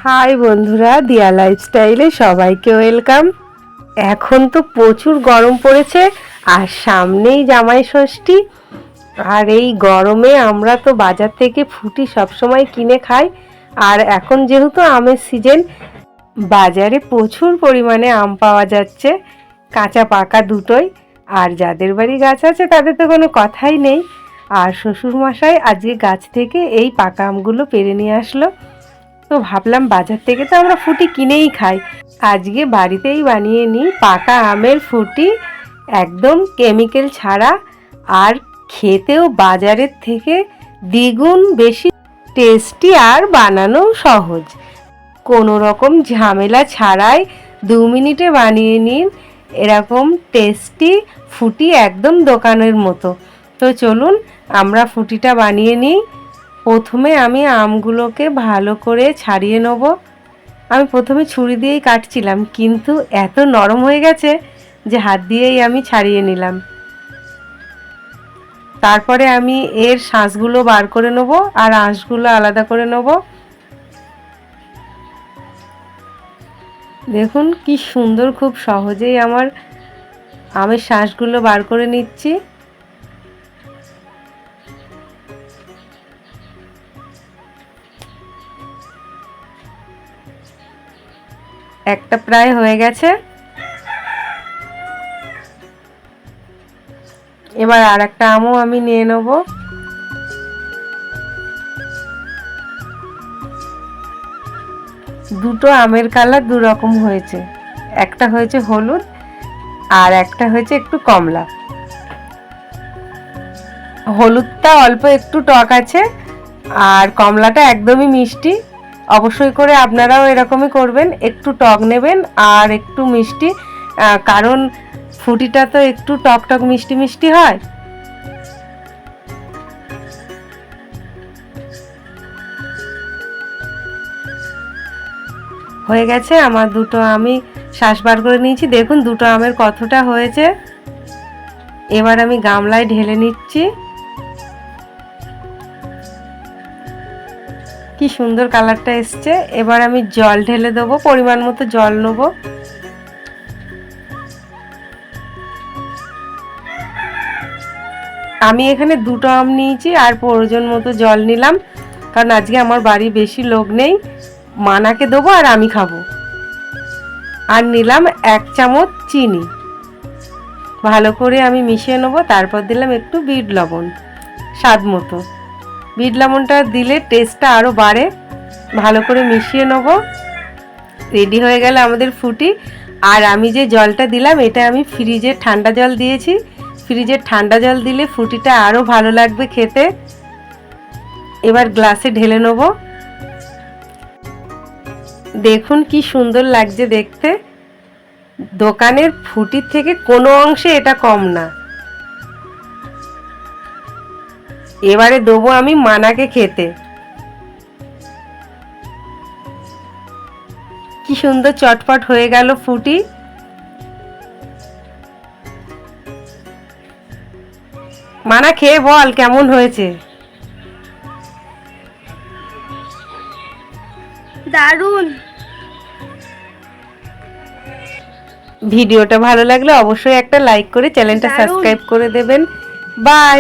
High বন্ধুরা, দিয়া লাইফস্টাইলে সবাইকে ওয়েলকাম। এখন তো প্রচুর গরম পড়েছে আর সামনেই জামাই ষষ্ঠী। আর এই গরমে আমরা তো বাজার থেকে ফুটি সবসময় কিনে খাই। আর এখন যেহেতু আমের সিজন, বাজারে প্রচুর পরিমাণে আম পাওয়া যাচ্ছে, কাঁচা পাকা দুটোই। আর যাদের বাড়ি গাছ আছে তাদের তো কোনো কথাই নেই। আর শ্বশুরমশাই আজকে গাছ থেকে এই পাকা আমগুলো পেড়ে নিয়ে আসলো। তো ভাবলাম বাজার থেকে তো আমরা ফুটি কিনেই খাই, আজকে বাড়িতেই বানিয়ে নিই পাকা আমের ফুটি, একদম কেমিক্যাল ছাড়া। আর খেতেও বাজারের থেকে দ্বিগুণ বেশি টেস্টি আর বানানো সহজ। কোনো রকম ঝামেলা ছাড়াই 2 মিনিটে বানিয়ে নিন এরকম টেস্টি ফুটি, একদম দোকানের মতো। তো চলুন আমরা ফুটিটা বানিয়ে নিই। প্রথমে আমি আমগুলোকে ভালো করে ছাড়িয়ে নেব। আমি প্রথমে ছুরি দিয়েই কাটছিলাম, কিন্তু এত নরম হয়ে গেছে যে হাত দিয়েই আমি ছাড়িয়ে নিলাম। তারপরে আমি এর শাঁসগুলো বার করে নেব আর আঁশগুলো আলাদা করে নেব। দেখুন কি সুন্দর, খুব সহজেই আমার আমের শাঁসগুলো বার করে নিচ্ছি। একটা প্রায় হয়ে গেছে। এবার আর একটা আমও আমি নিয়ে নেব। দুটো আমের কালার দু রকম হয়েছে, একটা হয়েছে হলুদ আর একটা হয়েছে একটু কমলা। হলুদটা অল্প একটু টক আছে আর কমলাটা একদমই মিষ্টি। অবশ্যই করে আপনারাও এরকমই করবেন, একটু টক নেবেন আর একটু মিষ্টি, কারণ ফুটিটা তো একটু টক টক মিষ্টি মিষ্টি হয়। হয়ে গেছে আমার দুটো আমি শাঁস বার করে নিয়েছি। দেখুন দুটো আমের কতটা হয়েছে। এবার আমি গামলায় ঢেলে নিচ্ছি। কি সুন্দর কালারটা এসছে। এবার আমি জল ঢেলে দেবো, পরিমাণ মতো জল নেব। আমি এখানে দুটো আম নিয়েছি আর প্রয়োজন মতো জল নিলাম, কারণ আজকে আমার বাড়ি বেশি লোক নেই, মানাকে দেবো আর আমি খাবো। আর নিলাম 1 চামচ চিনি, ভালো করে আমি মিশিয়ে নেব। তারপর দিলাম একটু বিট লবণ স্বাদ মতো। বিট লবণটা দিলে টেস্টটা আরও বাড়ে। ভালো করে মিশিয়ে নেব। রেডি হয়ে গেল আমাদের ফুটি। আর আমি যে জলটা দিলাম এটা আমি ফ্রিজের ঠান্ডা জল দিয়েছি। ফ্রিজের ঠান্ডা জল দিলে ফুটিটা আরও ভালো লাগবে খেতে। এবার গ্লাসে ঢেলে নেব। দেখুন কি সুন্দর লাগছে দেখতে। দোকানের ফুটির থেকে কোনো অংশে এটা কম না। এবারে দেবো আমি মানাকে খেতে। কি সুন্দর চটপট হয়ে গেল ফুটি। মানা খেয়ে বল কেমন হয়েছে। দারুণ। ভিডিওটা ভালো লাগলে অবশ্যই একটা লাইক করে চ্যানেলটা সাবস্ক্রাইব করে দেবেন। বাই।